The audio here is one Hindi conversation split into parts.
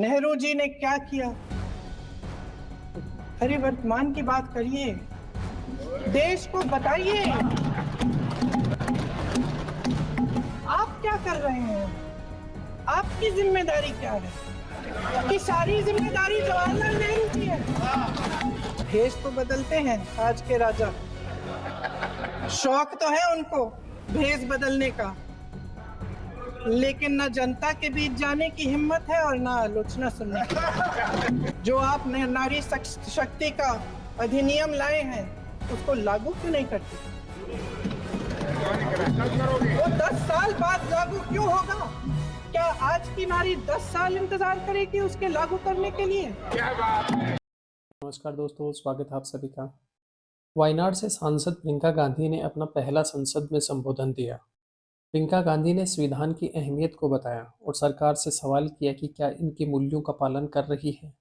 नेहरू जी ने क्या किया? अरे वर्तमान की बात करिए, देश को बताइए आप क्या कर रहे हैं, आपकी जिम्मेदारी क्या है? कि सारी जिम्मेदारी जवाहरलाल नेहरू की है। भेष तो बदलते हैं आज के राजा, शौक तो है उनको भेष बदलने का, लेकिन न जनता के बीच जाने की हिम्मत है और ना आलोचना सुनने की। जो आप नारी शक्ति का अधिनियम लाए हैं उसको लागू क्यों नहीं करते? वो 10 साल बाद लागू क्यों होगा? क्या आज की नारी 10 साल इंतजार करेगी उसके लागू करने के लिए? नमस्कार दोस्तों, स्वागत है आप सभी का। वायनाड से सांसद प्रियंका गांधी ने अपना पहला संसद में संबोधन दिया। प्रियंका गांधी ने संविधान की अहमियत को बताया और सरकार से सवाल किया कि क्या इनके मूल्यों का पालन कर रही है।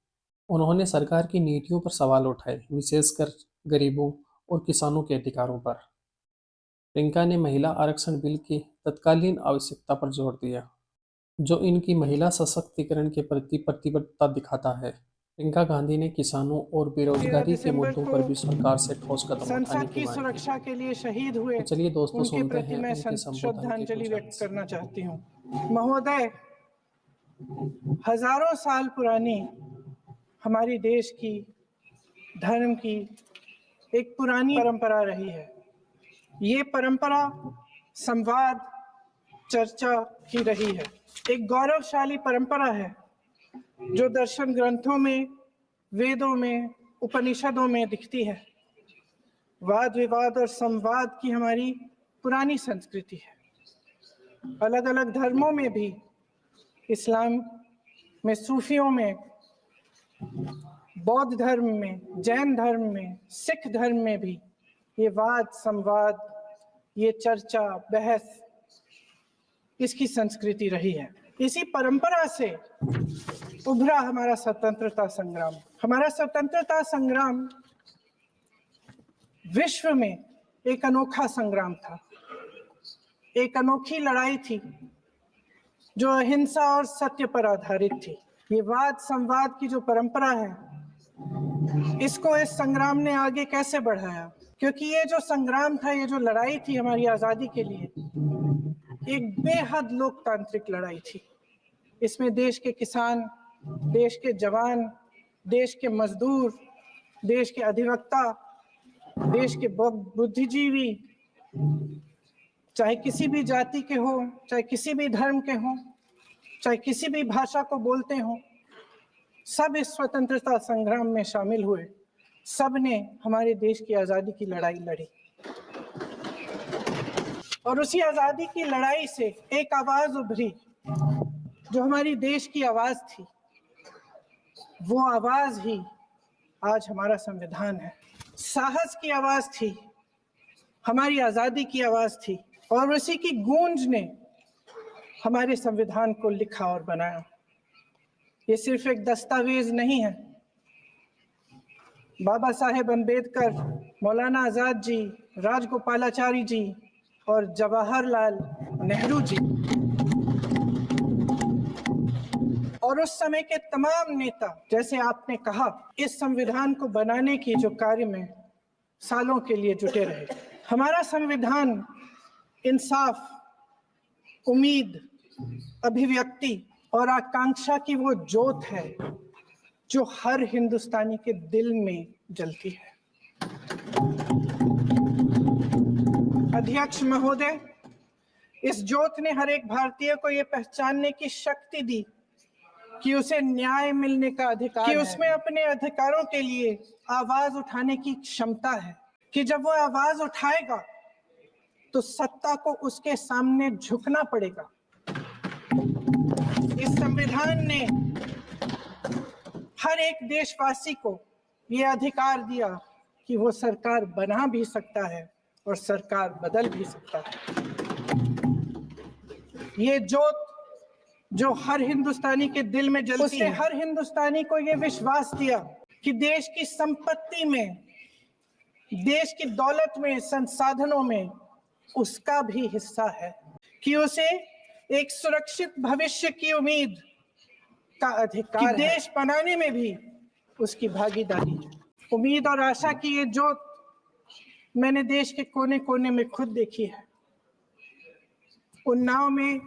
उन्होंने सरकार की नीतियों पर सवाल उठाए, विशेषकर गरीबों और किसानों के अधिकारों पर। प्रियंका ने महिला आरक्षण बिल की तत्कालीन आवश्यकता पर जोर दिया, जो इनकी महिला सशक्तिकरण के प्रति प्रतिबद्धता दिखाता है। प्रियंका गांधी ने किसानों और बेरोजगारी के मुद्दों पर भी सरकार से ठोस कदम उठाने संसद की की मांग की। सुरक्षा के लिए शहीद हुए तो चलिए दोस्तों, उनके सुनते प्रति हैं मैं उनके संबोधन के श्रद्धांजलि कुछ व्यक्त अंश। करना चाहती हूँ। महोदय, हजारों साल पुरानी हमारी देश की धर्म की एक पुरानी परंपरा रही है। ये परंपरा संवाद, चर्चा की रही है। एक गौरवशाली परंपरा है जो दर्शन ग्रंथों में, वेदों में, उपनिषदों में दिखती है। वाद विवाद और संवाद की हमारी पुरानी संस्कृति है। अलग अलग धर्मों में भी, इस्लाम में, सूफियों में, बौद्ध धर्म में, जैन धर्म में, सिख धर्म में भी ये वाद संवाद, ये चर्चा बहस, इसकी संस्कृति रही है। इसी परंपरा से उभरा हमारा स्वतंत्रता संग्राम। हमारा स्वतंत्रता संग्राम विश्व में एक अनोखा संग्राम था, एक अनोखी लड़ाई थी जो अहिंसा और सत्य पर आधारित थी। ये वाद संवाद की जो परंपरा है, इसको इस संग्राम ने आगे कैसे बढ़ाया? क्योंकि ये जो संग्राम था, ये जो लड़ाई थी हमारी आजादी के लिए, एक बेहद लोकतांत्रिक लड़ाई थी। इसमें देश के किसान, देश के जवान, देश के मजदूर, देश के अधिवक्ता, देश के बुद्धिजीवी, चाहे किसी भी जाति के हो, चाहे किसी भी धर्म के हो, चाहे किसी भी भाषा को बोलते हो, सब इस स्वतंत्रता संग्राम में शामिल हुए। सब ने हमारे देश की आजादी की लड़ाई लड़ी और उसी आजादी की लड़ाई से एक आवाज उभरी जो हमारी देश की आवाज थी। वो आवाज ही आज हमारा संविधान है। साहस की आवाज थी, हमारी आजादी की आवाज थी, और उसी की गूंज ने हमारे संविधान को लिखा और बनाया। ये सिर्फ एक दस्तावेज नहीं है। बाबा साहेब अम्बेडकर, मौलाना आजाद जी, राजगोपालाचारी जी और जवाहरलाल नेहरू जी और उस समय के तमाम नेता, जैसे आपने कहा, इस संविधान को बनाने की जो कार्य में सालों के लिए जुटे रहे। हमारा संविधान इंसाफ, उम्मीद, अभिव्यक्ति और आकांक्षा की वो ज्योत है जो हर हिंदुस्तानी के दिल में जलती है। अध्यक्ष महोदय, इस ज्योत ने हर एक भारतीय को ये पहचानने की शक्ति दी कि उसे न्याय मिलने का अधिकार है, कि उसमें अपने अधिकारों के लिए आवाज उठाने की क्षमता है, कि जब वो आवाज उठाएगा तो सत्ता को उसके सामने झुकना पड़ेगा। इस संविधान ने हर एक देशवासी को ये अधिकार दिया कि वो सरकार बना भी सकता है और सरकार बदल भी सकता है। ये ज्योत जो हर हिंदुस्तानी के दिल में जलती है, हर हिंदुस्तानी को ये विश्वास दिया कि देश की संपत्ति में, देश की दौलत में, संसाधनों में उसका भी हिस्सा है, कि उसे एक सुरक्षित भविष्य की उम्मीद, का अधिकार कि देश बनाने में भी उसकी भागीदारी है। उम्मीद और आशा की ये जोत मैंने देश के कोने कोने में खुद देखी है। उन्नाव में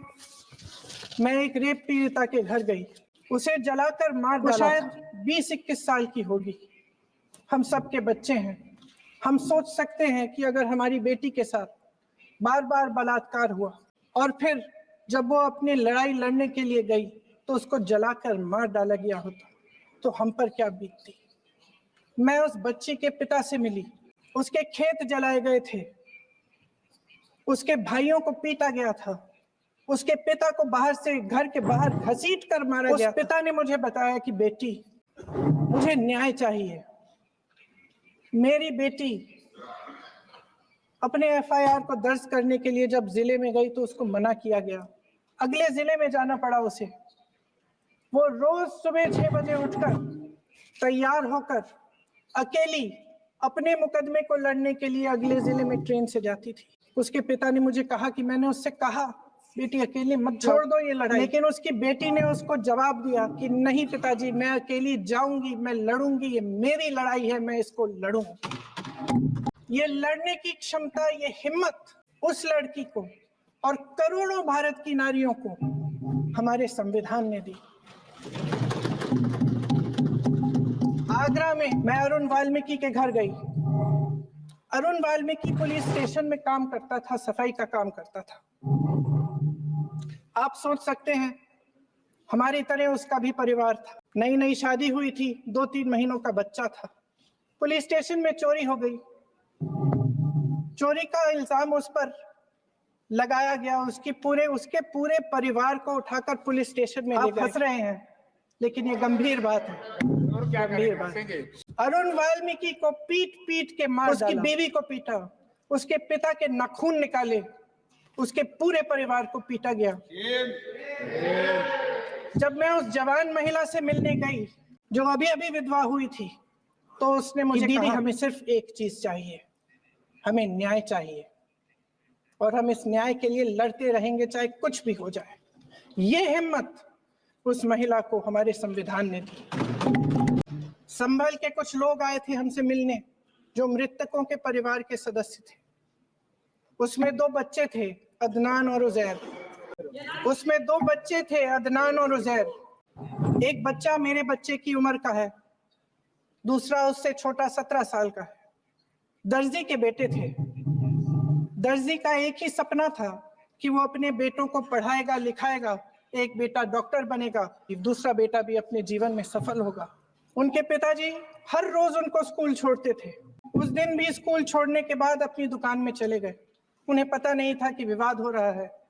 मैं एक रेप पीड़िता के घर गई, उसे जलाकर मार डाला। शायद 20-21 साल की होगी। हम सबके बच्चे हैं। हम सोच सकते हैं कि अगर हमारी बेटी के साथ बार बार बलात्कार हुआ और फिर जब वो अपनी लड़ाई लड़ने के लिए गई तो उसको जलाकर मार डाला गया होता तो हम पर क्या बीतती। मैं उस बच्ची के पिता से मिली। उसके खेत जलाए गए थे, उसके भाइयों को पीटा गया था, उसके पिता को बाहर से घर के बाहर घसीट कर मारा गया। उस पिता ने मुझे बताया कि बेटी, मुझे न्याय चाहिए। मेरी बेटी अपने एफआईआर को दर्ज करने के लिए जब जिले में गई तो उसको मना किया गया। अगले जिले में जाना पड़ा उसे। वो रोज सुबह 6 बजे उठकर तैयार होकर अकेली अपने मुकदमे को लड़ने के लिए अगले जिले में ट्रेन से जाती थी। उसके पिता ने मुझे कहा कि मैंने उससे कहा बेटी अकेली मत छोड़ दो ये लड़ाई, लेकिन उसकी बेटी ने उसको जवाब दिया कि नहीं पिताजी, मैं अकेली जाऊंगी, मैं लड़ूंगी, ये मेरी लड़ाई है, मैं इसको लड़ूंगी। ये लड़ने की क्षमता, ये हिम्मत उस लड़की को और करोड़ों भारत की नारियों को हमारे संविधान ने दी। आगरा में मैं अरुण वाल्मीकि के घर गई। अरुण वाल्मीकि पुलिस स्टेशन में काम करता था, सफाई का काम करता था। आप सोच सकते हैं हमारी तरह उसका भी परिवार था। नई नई शादी हुई थी, 2-3 महीनों का बच्चा था। पुलिस स्टेशन में चोरी हो गई। चोरी का इल्जाम उस पर लगाया गया। उसके पूरे परिवार को उठाकर पुलिस स्टेशन में ले गए। फंस रहे हैं, लेकिन ये गंभीर बात है। और क्या गंभीर बात है? अरुण वाल्मीकि को पीट पीट के मार डाला। उसकी बीवी को पीटा, उसके पिता के नाखून निकाले, उसके पूरे परिवार को पीटा गया। जब मैं उस जवान महिला से मिलने गई जो अभी अभी विधवा हुई थी, तो उसने मुझे कहा, दीदी हमें सिर्फ एक चीज चाहिए, हमें न्याय चाहिए और हम इस न्याय के लिए लड़ते रहेंगे चाहे कुछ भी हो जाए। ये हिम्मत उस महिला को हमारे संविधान ने दी। संभल के कुछ लोग आए थे हमसे मिलने जो मृतकों के परिवार के सदस्य थे। उसमें 2 बच्चे थे, अदनान और उजैर। एक बच्चा मेरे बच्चे की उम्र का है, दूसरा उससे छोटा 17 साल का है। दर्जी के बेटे थे। दर्जी का एक ही सपना था कि वो अपने बेटों को पढ़ाएगा लिखाएगा, एक बेटा डॉक्टर बनेगा, दूसरा बेटा भी अपने जीवन में सफल होगा। उनके पिताजी हर रोज उनको स्कूल छोड़ते थे। उस दिन भी स्कूल छोड़ने के बाद अपनी दुकान में चले गए। उन्हें पता नहीं था कि विवाद हो रहा है।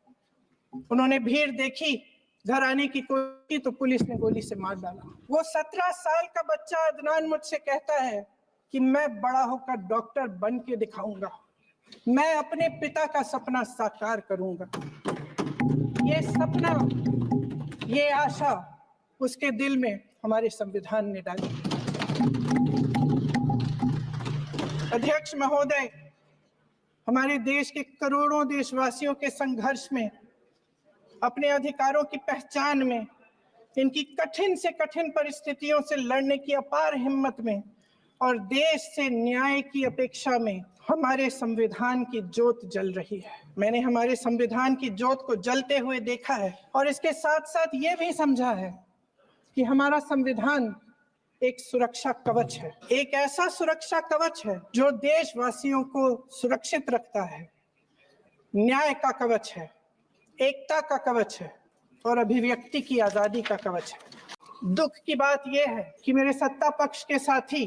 उन्होंने भीड़ देखी, घर आने की कोशिश की तो पुलिस ने गोली से मार डाला। वो 17 साल का बच्चा अदनान मुझसे कहता है कि मैं बड़ा होकर डॉक्टर बन के दिखाऊंगा, मैं अपने पिता का सपना साकार करूंगा। ये सपना, ये आशा उसके दिल में हमारे संविधान ने डाली। अध्यक्ष महोदय, हमारे देश के करोड़ों देशवासियों के संघर्ष में, अपने अधिकारों की पहचान में, इनकी कठिन से कठिन परिस्थितियों से लड़ने की अपार हिम्मत में और देश से न्याय की अपेक्षा में हमारे संविधान की ज्योत जल रही है। मैंने हमारे संविधान की ज्योत को जलते हुए देखा है और इसके साथ साथ ये भी समझा है कि हमारा संविधान एक सुरक्षा कवच है। एक ऐसा सुरक्षा कवच है जो देशवासियों को सुरक्षित रखता है, न्याय का कवच है, एकता का कवच है और अभिव्यक्ति की आजादी का कवच है। दुख की बात यह है कि मेरे सत्ता पक्ष के साथी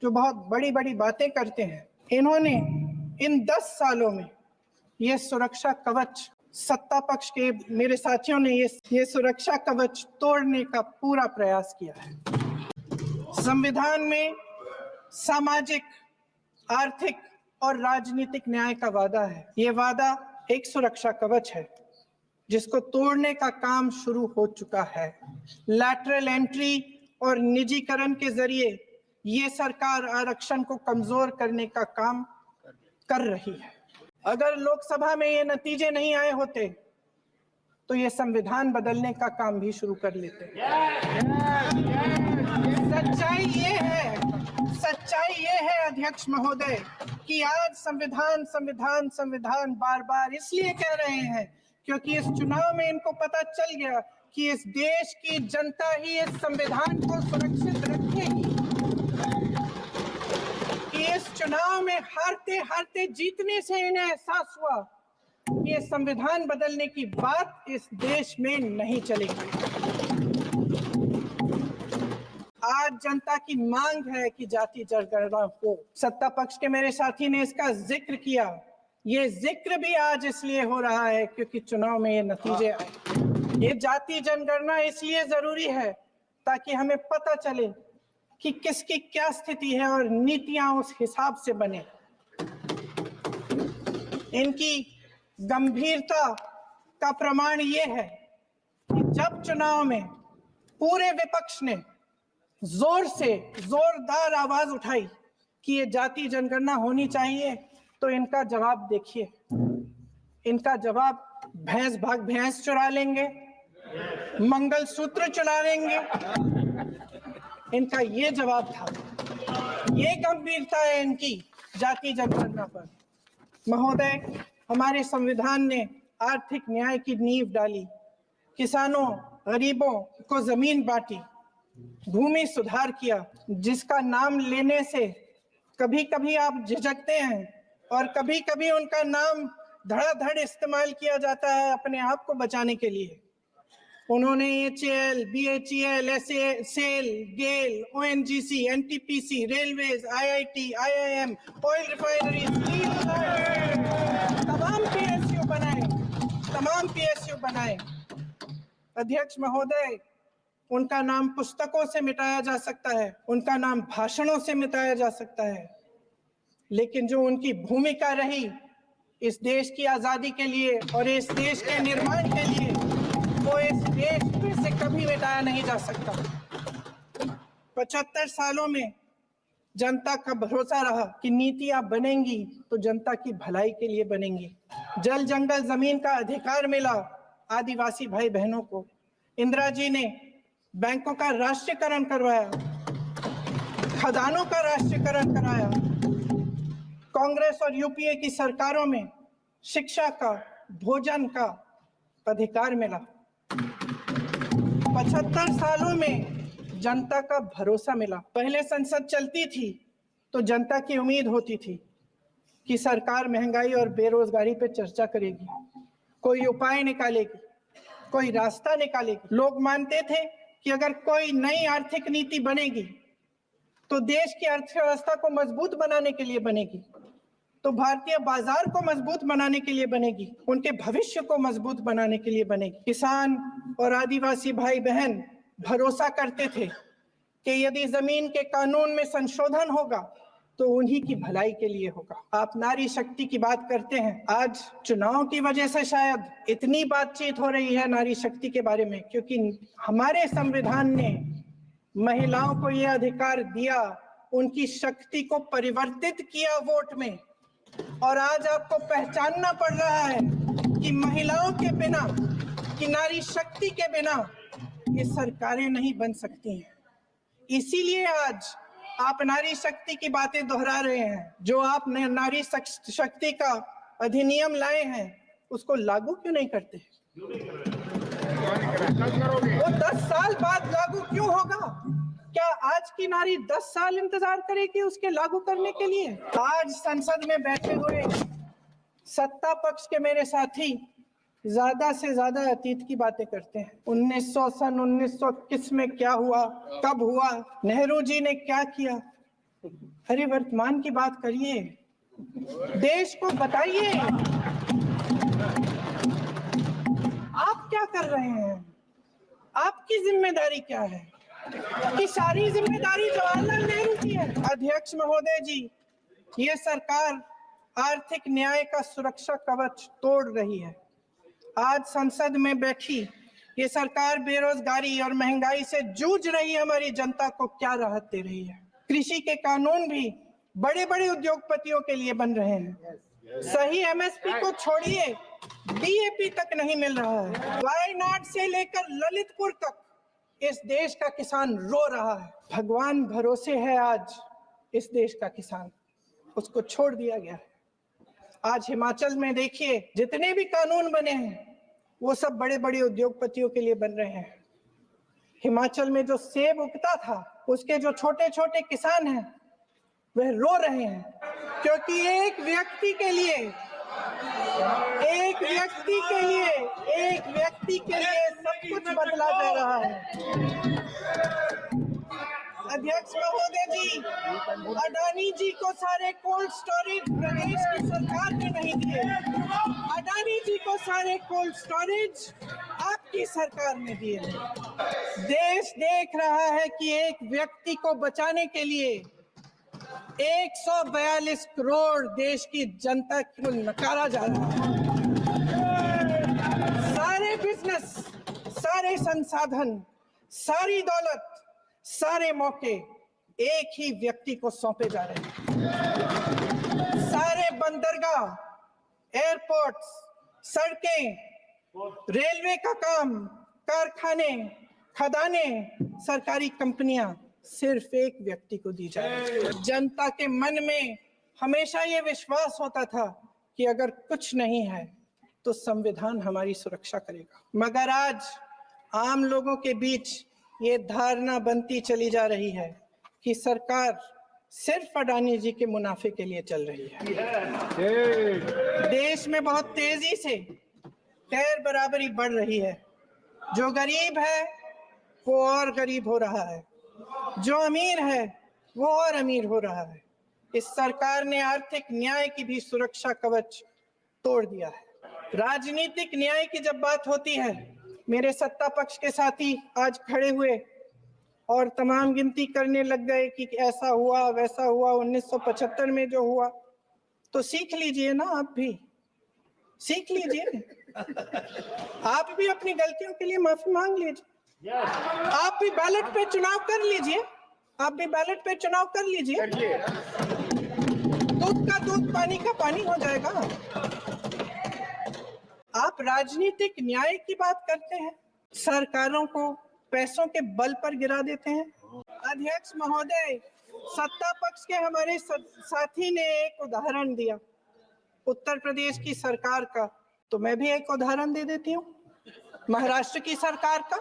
जो बहुत बड़ी बड़ी बातें करते हैं, इन्होंने इन 10 सालों में ये सुरक्षा कवच, सत्ता पक्ष के मेरे साथियों ने ये सुरक्षा कवच तोड़ने का पूरा प्रयास किया है। संविधान में सामाजिक, आर्थिक और राजनीतिक न्याय का वादा है। ये वादा एक सुरक्षा कवच है जिसको तोड़ने का काम शुरू हो चुका है। लैटरल एंट्री और निजीकरण के जरिए ये सरकार आरक्षण को कमजोर करने का काम कर रही है। अगर लोकसभा में ये नतीजे नहीं आए होते तो ये संविधान बदलने का काम भी शुरू कर लेते हैं। सच्चाई ये है अध्यक्ष महोदय कि आज संविधान बार बार इसलिए कह रहे हैं क्योंकि इस चुनाव में इनको पता चल गया कि इस देश की जनता ही इस संविधान को सुरक्षित रखेगी, कि इस चुनाव में हारते जीतने से इन्हें एहसास हुआ कि ये संविधान बदलने की बात इस देश में नहीं चलेगी। आज जनता की मांग है कि जाति जनगणना हो। सत्ता पक्ष के मेरे साथी ने इसका जिक्र किया। ये जिक्र भी आज इसलिए हो रहा है क्योंकि चुनाव में ये नतीजे आए। ये जाति जनगणना इसलिए जरूरी है ताकि हमें पता चले कि किसकी क्या स्थिति है और नीतियां उस हिसाब से बने। इनकी गंभीरता का प्रमाण ये है कि जब चुनाव में पूरे विपक्ष ने जोरदार आवाज उठाई कि ये जाति जनगणना होनी चाहिए, तो इनका जवाब देखिए। इनका जवाब भैंस भाग भैंस चुरा लेंगे, मंगलसूत्र चुरा लेंगे, इनका ये जवाब था। ये गंभीरता है इनकी जाति जनगणना पर। महोदय, हमारे संविधान ने आर्थिक न्याय की नींव डाली, किसानों गरीबों को जमीन बांटी, भूमि सुधार किया, जिसका नाम लेने से कभी कभी आप झिझकते हैं और कभी कभी उनका नाम धड़ाधड़ इस्तेमाल किया जाता है अपने आप को बचाने के लिए। उन्होंने HAL, BHEL, SAL, GAIL, ONGC, NTPC, railways, IIT, IIM, oil refineries, तमाम PSU बनाए। अध्यक्ष महोदय, उनका नाम पुस्तकों से मिटाया जा सकता है, उनका नाम भाषणों से मिटाया जा सकता है, लेकिन जो उनकी भूमिका रही इस देश की आजादी के लिए और इस देश के निर्माण के लिए, वो इस देश में से कभी मिटाया नहीं जा सकता। 75 सालों में जनता का भरोसा रहा कि नीतियां बनेंगी तो जनता की भलाई के लिए बनेंगी। जल जंगल जमीन का अधिकार मिला आदिवासी भाई बहनों को। इंदिरा जी ने बैंकों का राष्ट्रीयकरण करवाया, खदानों का राष्ट्रीयकरण कराया। कांग्रेस और यूपीए की सरकारों में शिक्षा का, भोजन का अधिकार मिला। 75 सालों में जनता का भरोसा मिला। पहले संसद चलती थी तो जनता की उम्मीद होती थी कि सरकार महंगाई और बेरोजगारी पे चर्चा करेगी, कोई उपाय निकालेगी, कोई रास्ता निकालेगी। लोग मानते थे कि अगर कोई नई आर्थिक नीति बनेगी तो देश की अर्थव्यवस्था को मजबूत बनाने के लिए बनेगी, तो भारतीय बाजार को मजबूत बनाने के लिए बनेगी, उनके भविष्य को मजबूत बनाने के लिए बनेगी। किसान और आदिवासी भाई बहन भरोसा करते थे कि यदि जमीन के कानून में संशोधन होगा तो उन्हीं की भलाई के लिए होगा। आप नारी शक्ति की बात करते हैं। आज चुनाव की वजह से शायद इतनी बातचीत हो रही है नारी शक्ति के बारे में, क्योंकि हमारे संविधान ने महिलाओं को यह अधिकार दिया, उनकी शक्ति को परिवर्तित किया वोट में। और आज आपको पहचानना पड़ रहा है कि महिलाओं के बिना, कि नारी शक्ति के बिना ये सरकारें नहीं बन सकती हैं। इसीलिए आज आप नारी शक्ति की बातें दोहरा रहे हैं। जो आप नारी शक्ति का अधिनियम लाए हैं उसको लागू क्यों नहीं करते? वो 10 साल बाद लागू क्यों होगा? क्या आज की नारी 10 साल इंतजार करेगी उसके लागू करने के लिए? आज संसद में बैठे हुए सत्ता पक्ष के मेरे साथी ज्यादा से ज्यादा अतीत की बातें करते हैं। 1921 में क्या हुआ, कब हुआ, नेहरू जी ने क्या किया। अरे वर्तमान की बात करिए, देश को बताइए आप क्या कर रहे हैं, आपकी जिम्मेदारी क्या है? कि सारी जिम्मेदारी जवाहरलाल नेहरू की है। अध्यक्ष महोदय जी, ये सरकार आर्थिक न्याय का सुरक्षा कवच तोड़ रही है। आज संसद में बैठी ये सरकार बेरोजगारी और महंगाई से जूझ रही हमारी जनता को क्या राहत दे रही है? कृषि के कानून भी बड़े बड़े उद्योगपतियों के लिए बन रहे हैं। सही MSP को छोड़िए, डीएपी तक नहीं मिल रहा है। वायनाड से लेकर ललितपुर तक इस देश का किसान रो रहा है। भगवान भरोसे है आज इस देश का किसान, उसको छोड़ दिया गया है। आज हिमाचल में देखिए, जितने भी कानून बने हैं वो सब बड़े बड़े उद्योगपतियों के लिए बन रहे हैं। हिमाचल में जो सेब उगता था, उसके जो छोटे छोटे किसान हैं वह रो रहे हैं, क्योंकि एक व्यक्ति के लिए सब कुछ बदला जा रहा है। अध्यक्ष महोदय जी, अडानी जी को सारे कोल्ड स्टोरेज प्रदेश की सरकार ने नहीं दिए। अडानी जी को सारे कोल्ड स्टोरेज आपकी सरकार ने दिए। देश देख रहा है कि एक व्यक्ति को बचाने के लिए 142 करोड़ देश की जनता को नकारा जा रहा है। सारे बिजनेस, सारे संसाधन, सारी दौलत, सारे मौके एक ही व्यक्ति को सौंपे जा रहे हैं। सारे बंदरगाह, एयरपोर्ट्स, सड़कें, रेलवे का काम, कारखाने, खदाने, सरकारी कंपनियां सिर्फ एक व्यक्ति को दी जा रही है। जनता के मन में हमेशा ये विश्वास होता था कि अगर कुछ नहीं है तो संविधान हमारी सुरक्षा करेगा, मगर आज आम लोगों के बीच ये धारणा बनती चली जा रही है कि सरकार सिर्फ अडानी जी के मुनाफे के लिए चल रही है। देश में बहुत तेजी से गैर बराबरी बढ़ रही है। जो गरीब है वो और गरीब हो रहा है, जो अमीर है वो और अमीर हो रहा है। इस सरकार ने आर्थिक न्याय की भी सुरक्षा कवच तोड़ दिया है। राजनीतिक न्याय की जब बात होती है, मेरे सत्ता पक्ष के साथी आज खड़े हुए और तमाम गिनती करने लग गए कि ऐसा हुआ वैसा हुआ 1975 में जो हुआ, तो सीख लीजिए ना, आप भी सीख लीजिए। आप भी अपनी गलतियों के लिए माफी मांग लीजिए। आप भी बैलेट पे चुनाव कर लीजिए, आप भी बैलेट पे चुनाव कर लीजिए। दूध का दूध, पानी का पानी हो जाएगा। आप राजनीतिक न्याय की बात करते हैं, सरकारों को पैसों के बल पर गिरा देते हैं। अध्यक्ष महोदय, सत्ता पक्ष के हमारे साथी ने एक उदाहरण दिया उत्तर प्रदेश की सरकार का, तो मैं भी एक उदाहरण दे देती हूँ महाराष्ट्र की सरकार का।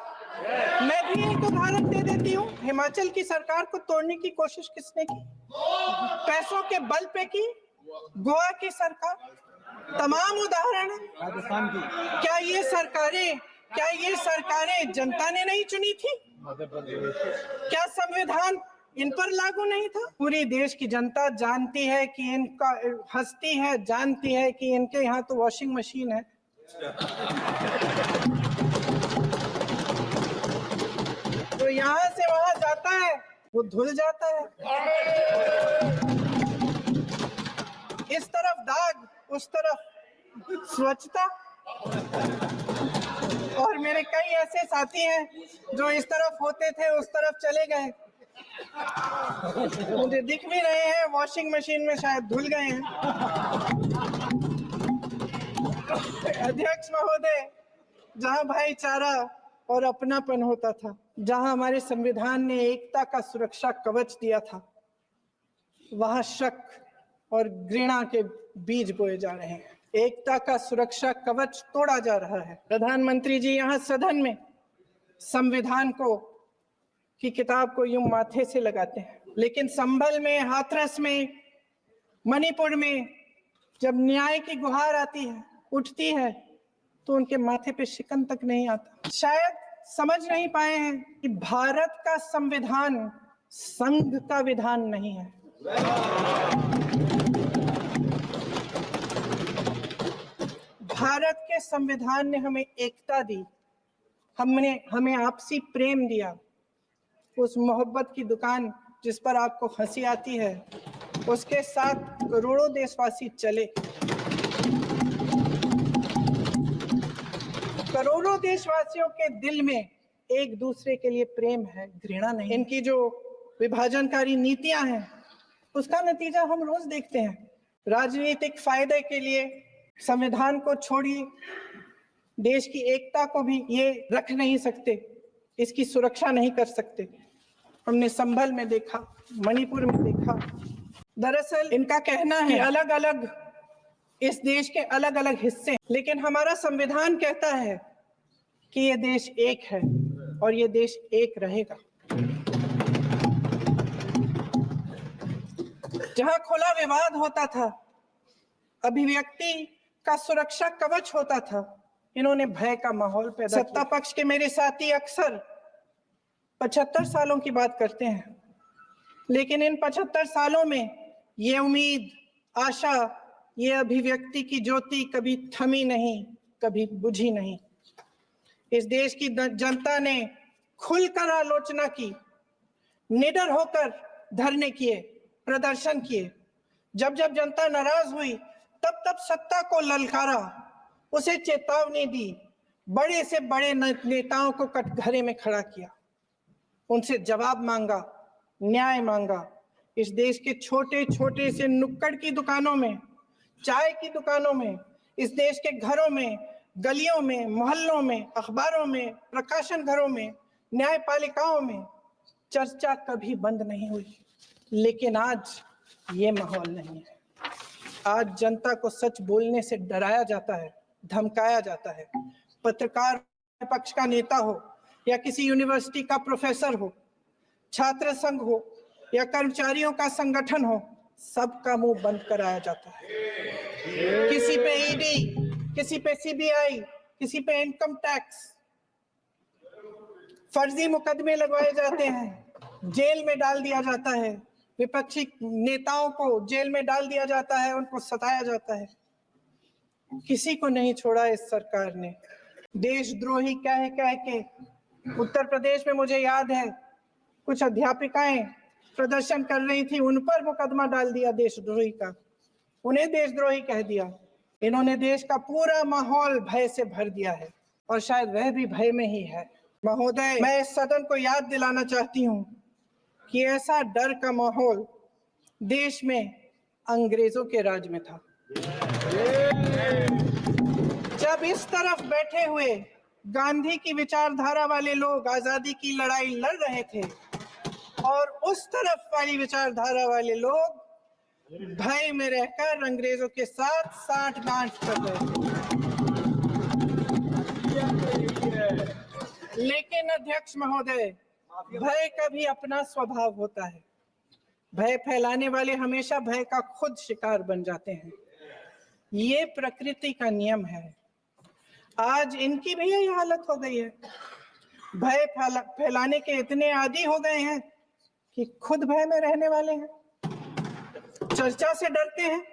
मैं भी एक उदाहरण दे देती हूँ हिमाचल की सरकार को तोड़ने की कोशिश किसने की? पैसों के बल पे की गोवा की सरकार। तमाम उदाहरण है। राजस्थान की। क्या ये सरकारें जनता ने नहीं चुनी थी? क्या संविधान इन पर लागू नहीं था? पूरी देश की जनता जानती है कि इनका हंसती है, जानती है कि इनके यहाँ तो वॉशिंग मशीन है। तो यहाँ से वहां जाता है वो धुल जाता है। इस तरफ दाग, उस तरफ स्वच्छता। और मेरे कई ऐसे साथी हैं जो इस तरफ होते थे उस तरफ चले गए, मुझे दिख भी रहे हैं, वॉशिंग मशीन में शायद धुल गए हैं। अध्यक्ष महोदय, जहां भाईचारा और अपनापन होता था, जहां हमारे संविधान ने एकता का सुरक्षा कवच दिया था, वहां शक और घृणा के बीज बोए जा रहे हैं। एकता का सुरक्षा कवच तोड़ा जा रहा है। प्रधानमंत्री जी यहाँ सदन में संविधान की किताब को यूं माथे से लगाते हैं, लेकिन संभल में, हाथरस में, मणिपुर में जब न्याय की गुहार आती है, उठती है, तो उनके माथे पे शिकन तक नहीं आता। शायद समझ नहीं पाए हैं कि भारत का संविधान संघ का विधान नहीं है। भारत के संविधान ने हमें एकता दी, हमें आपसी प्रेम दिया। उस मोहब्बत की दुकान जिस पर आपको हंसी आती है, उसके साथ करोड़ों देशवासी चले। करोड़ों देशवासियों के दिल में एक दूसरे के लिए प्रेम है, घृणा नहीं। इनकी जो विभाजनकारी नीतियां हैं, उसका नतीजा हम रोज देखते हैं। राजनीतिक फायदे के लिए संविधान को छोड़िए, देश की एकता को भी ये रख नहीं सकते, इसकी सुरक्षा नहीं कर सकते। हमने संभल में देखा, मणिपुर में देखा। दरअसल इनका कहना है कि अलग अलग इस देश के अलग अलग हिस्से, लेकिन हमारा संविधान कहता है कि ये देश एक है और ये देश एक रहेगा। जहां खुला विवाद होता था, अभिव्यक्ति का सुरक्षा कवच होता था, इन्होंने भय का माहौल पैदा किया। सत्ता पक्ष के मेरे साथी अक्सर 75 सालों की बात करते हैं, लेकिन इन 75 सालों में ये उम्मीद, आशा, ये अभिव्यक्ति की ज्योति कभी थमी नहीं, कभी बुझी नहीं। इस देश की जनता ने खुलकर आलोचना की, निडर होकर धरने किए, प्रदर्शन किए। जब जब जनता नाराज हुई, तब तब सत्ता को ललकारा, उसे चेतावनी दी, बड़े से बड़े नेताओं को कटघरे में खड़ा किया, उनसे जवाब मांगा, न्याय मांगा। इस देश के छोटे छोटे से नुक्कड़ की दुकानों में, चाय की दुकानों में, इस देश के घरों में, गलियों में, मोहल्लों में, अखबारों में, प्रकाशन घरों में, न्यायपालिकाओं में चर्चा कभी बंद नहीं हुई। लेकिन आज ये माहौल नहीं है। आज जनता को सच बोलने से डराया जाता है, धमकाया जाता है। पत्रकार पक्ष का नेता हो या किसी यूनिवर्सिटी का प्रोफेसर हो, छात्र संघ हो या कर्मचारियों का संगठन हो, सबका मुंह बंद कराया जाता है। किसी पे ईडी, किसी पे सीबीआई, किसी पे इनकम टैक्स, फर्जी मुकदमे लगवाए जाते हैं, जेल में डाल दिया जाता है, विपक्षी नेताओं को जेल में डाल दिया जाता है, उनको सताया जाता है। किसी को नहीं छोड़ा इस सरकार ने। देशद्रोही कह कह के उत्तर प्रदेश में मुझे याद है कुछ अध्यापिकाएं प्रदर्शन कर रही थी, उन पर मुकदमा डाल दिया देशद्रोही का, उन्हें देशद्रोही कह दिया। इन्होंने देश का पूरा माहौल भय से भर दिया है और शायद वह भी भय में ही है। महोदय, मैं इस सदन को याद दिलाना चाहती हूँ कि ऐसा डर का माहौल देश में अंग्रेजों के राज में था। जब इस तरफ बैठे हुए गांधी की विचारधारा वाले लोग आजादी की लड़ाई लड़ रहे थे और उस तरफ वाली विचारधारा वाले लोग भय में रहकर अंग्रेजों के साथ साठ गांठ कर रहे थे। लेकिन अध्यक्ष महोदय, भय का भी अपना स्वभाव होता है। भय फैलाने वाले हमेशा भय का खुद शिकार बन जाते हैं। ये प्रकृति का नियम है। आज इनकी भी यही हालत हो गई है। भय फैलाने के इतने आदी हो गए हैं कि खुद भय में रहने वाले हैं। चर्चा से डरते हैं,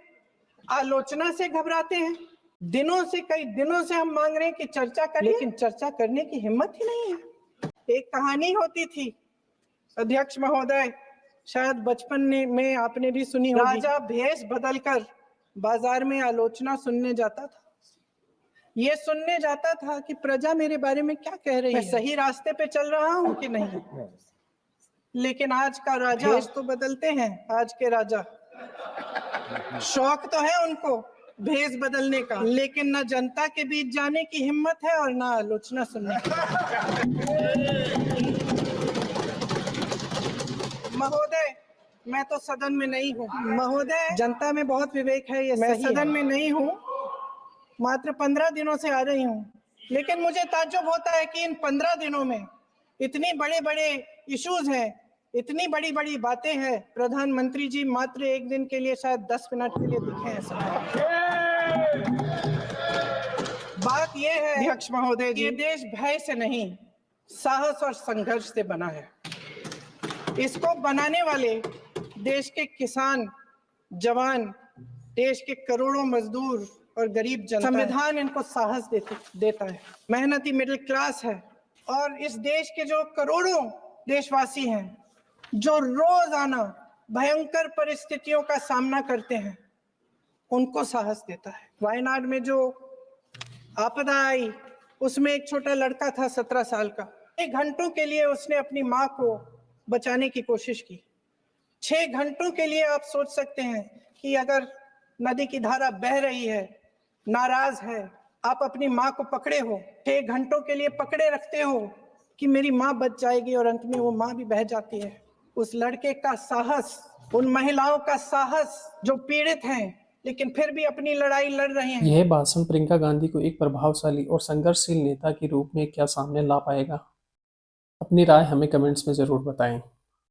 आलोचना से घबराते हैं। कई दिनों से हम मांग रहे हैं कि चर्चा करें, लेकिन चर्चा करने की हिम्मत ही नहीं है। एक कहानी होती थी अध्यक्ष महोदय, शायद बचपन में आपने भी सुनी होगी। राजा भेष बदलकर बाजार में आलोचना सुनने जाता था। ये सुनने जाता था कि प्रजा मेरे बारे में क्या कह रही है, मैं सही रास्ते पे चल रहा हूँ कि नहीं। लेकिन आज का राजा, भेष तो बदलते हैं आज के राजा, शौक तो है उनको भेष बदलने का, लेकिन न जनता के बीच जाने की हिम्मत है और न आलोचना सुनने की। महोदय, मैं तो सदन में नहीं हूँ। महोदय, जनता में बहुत विवेक है, ये मैं सदन में नहीं हूँ, मात्र 15 दिनों से आ रही हूँ। लेकिन मुझे ताज्जुब होता है कि इन 15 दिनों में इतनी बड़े बड़े इश्यूज हैं, इतनी बड़ी बड़ी बातें हैं, प्रधानमंत्री जी मात्र एक दिन के लिए, शायद 10 मिनट के लिए दिखे हैं सब। बात यह है अध्यक्ष महोदय जी, ये देश भय से नहीं, साहस और संघर्ष से बना है। इसको बनाने वाले देश के किसान, जवान, देश के करोड़ों मजदूर और गरीब जनता। संविधान इनको साहस देता है। मेहनती मिडिल क्लास है और इस देश के जो करोड़ों देशवासी हैं, जो रोजाना भयंकर परिस्थितियों का सामना करते हैं, उनको साहस देता है। वायनाड में जो आपदा आई, उसमें एक छोटा लड़का था 17 साल का। 6 घंटों के लिए उसने अपनी माँ को बचाने की कोशिश की। 6 घंटों के लिए आप सोच सकते हैं कि अगर नदी की धारा बह रही है नाराज है। आप अपनी माँ को पकड़े हो, 6 घंटों के लिए पकड़े रखते हो कि मेरी माँ बच जाएगी, और अंत में वो माँ भी बह जाती है। उस लड़के का साहस, उन महिलाओं का साहस जो पीड़ित हैं लेकिन फिर भी अपनी लड़ाई लड़ रहे हैं। यह भाषण प्रियंका गांधी को एक प्रभावशाली और संघर्षशील नेता के रूप में क्या सामने ला पाएगा? अपनी राय हमें कमेंट्स में ज़रूर बताएं।